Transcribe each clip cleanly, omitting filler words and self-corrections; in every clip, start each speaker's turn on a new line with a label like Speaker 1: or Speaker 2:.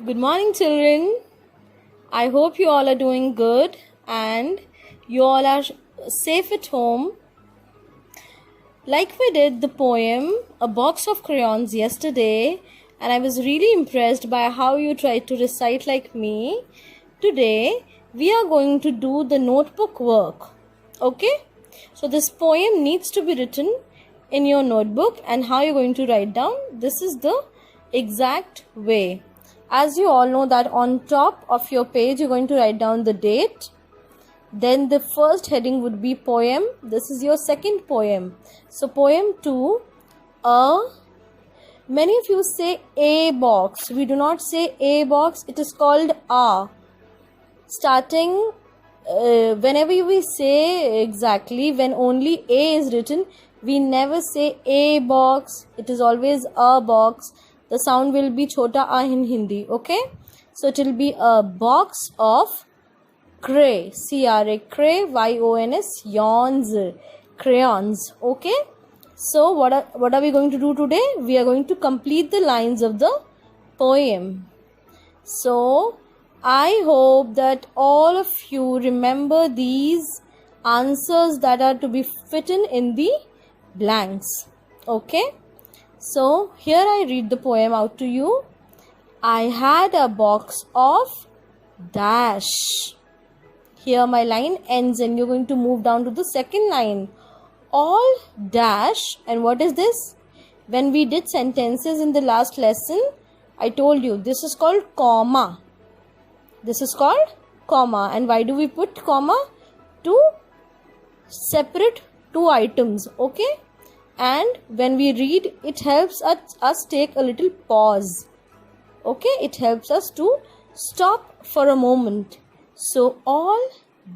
Speaker 1: Good morning, children. I hope you all are doing good and you all are safe at home. Like we did the poem A Box of Crayons yesterday, and I was really impressed by how you tried to recite like me. Today, we are going to do the notebook work. Okay? So, this poem needs to be written in your notebook, and how you're going to write down, this is the exact way. As you all know that on top of your page you're going to write down the date, then the first heading would be poem. This is your second poem. So poem 2, many of you say a box. We do not say a box, it is called a. Starting whenever we say exactly when only a is written, we never say a box, it is always a box. The sound will be chota a in Hindi, okay? So it will be a box of cray, C-R-A, cray, Y-O-N-S, yawns, crayons, okay? So what are we going to do today? We are going to complete the lines of the poem. So I hope that all of you remember these answers that are to be fitted in the blanks, okay? So here I read the poem out to you. I had a box of dash. Here my line ends and you're going to move down to the second line. All dash, and what is this? When we did sentences in the last lesson, I told you this is called comma. This is called comma. And why do we put comma? To separate two items, okay? And when we read, it helps us take a little pause, okay? It helps us to stop for a moment. So all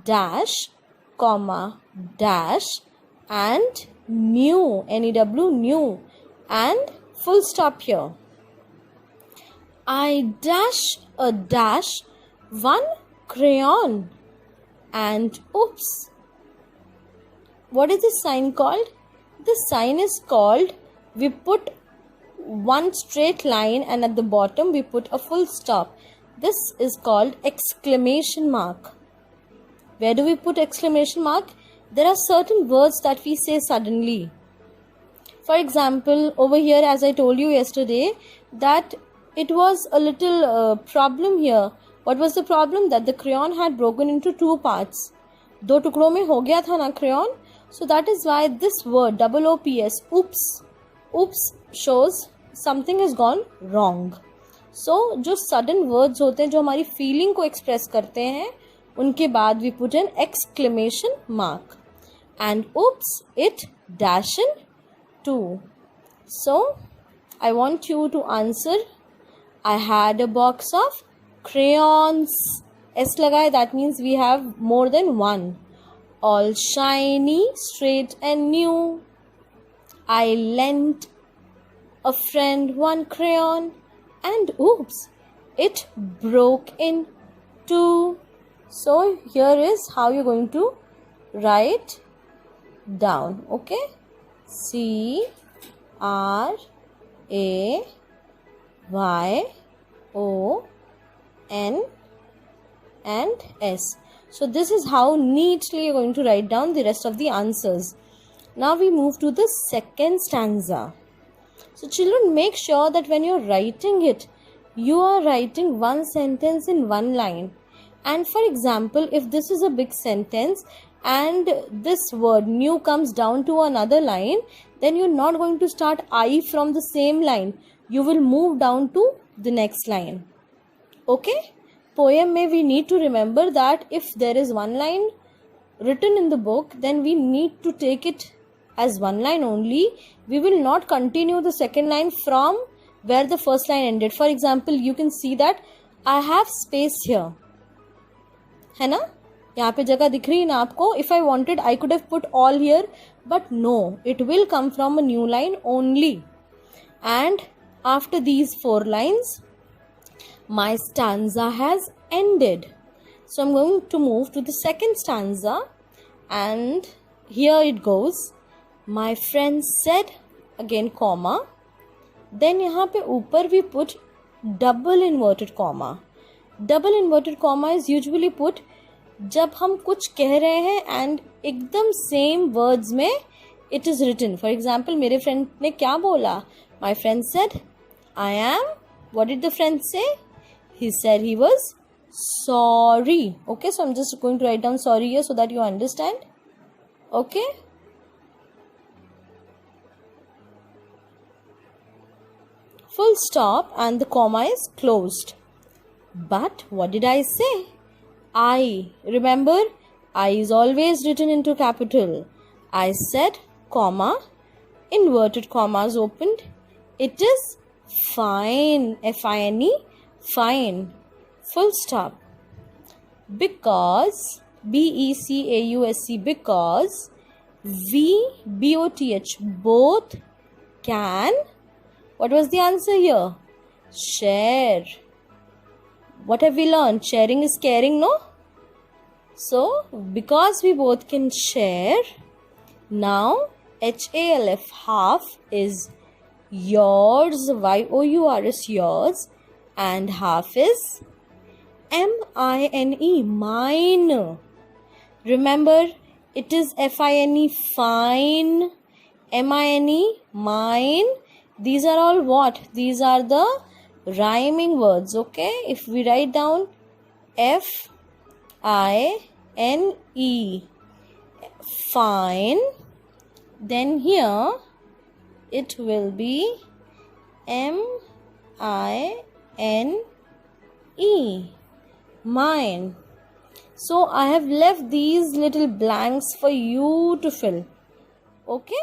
Speaker 1: dash, comma, dash, and new, N-E-W, new, and full stop here. I dash a dash one crayon, and oops. What is this sign called? This sign is called, we put one straight line and at the bottom we put a full stop. This is called exclamation mark. Where do we put exclamation mark? There are certain words that we say suddenly. For example, over here, as I told you yesterday, that it was a little problem here. What was the problem? That the crayon had broken into two parts. दो टुकड़ों में हो गया था ना crayon. So that is why this word OOPS, oops shows something has gone wrong. So जो sudden words होते हैं जो हमारी feeling को express करते हैं, उनके बाद we put an exclamation mark. And oops, it dashed too. So I want you to answer. I had a box of crayons. S लगाए, that means we have more than one. All shiny, straight and new. I lent a friend one crayon, and oops, it broke in two. So here is how you're going to write down, okay? C-R-A-Y-O-N and S. So this is how neatly you're going to write down the rest of the answers. Now we move to the second stanza. So children, make sure that when you're writing it, you are writing one sentence in one line. And for example, if this is a big sentence and this word new comes down to another line, then you're not going to start I from the same line. You will move down to the next line. Okay? Poem mein we need to remember that if there is one line written in the book, then we need to take it as one line only. We will not continue the second line from where the first line ended. For example, you can see that I have space here. है ना? यहाँ पे जगह दिख रही है ना आपको? If I wanted, I could have put all here, but no, it will come from a new line only. And after these 4 lines, my stanza has ended. So I'm going to move to the second stanza, and here it goes. My friend said, again comma, then यहाँ पे ऊपर we put double inverted comma. Double inverted comma is usually put जब हम कुछ कह रहे हैं and एकदम same words में it is written. For example, मेरे friend ने क्या बोला? My friend said, I am. What did the friend say? He said he was sorry. Okay, so I'm just going to write down sorry here so that you understand. Okay. Full stop and the comma is closed. But what did I say? I. Remember, I is always written into capital. I said, comma, inverted commas opened. It is fine. F-I-N-E, fine. Full stop. Because, B-E-C-A-U-S-E, because, we, B-O-T-H, both can. What was the answer here? Share. What have we learned? Sharing is caring, no? So, because we both can share, now HALF, half, is yours, Y-O-U-R-S, yours, and half is M-I-N-E, mine. Remember, it is F-I-N-E, fine, M-I-N-E, mine. These are all what? These are the rhyming words, okay? If we write down F-I-N-E, fine, then here it will be M-I-N-E, mine. So I have left these little blanks for you to fill, okay?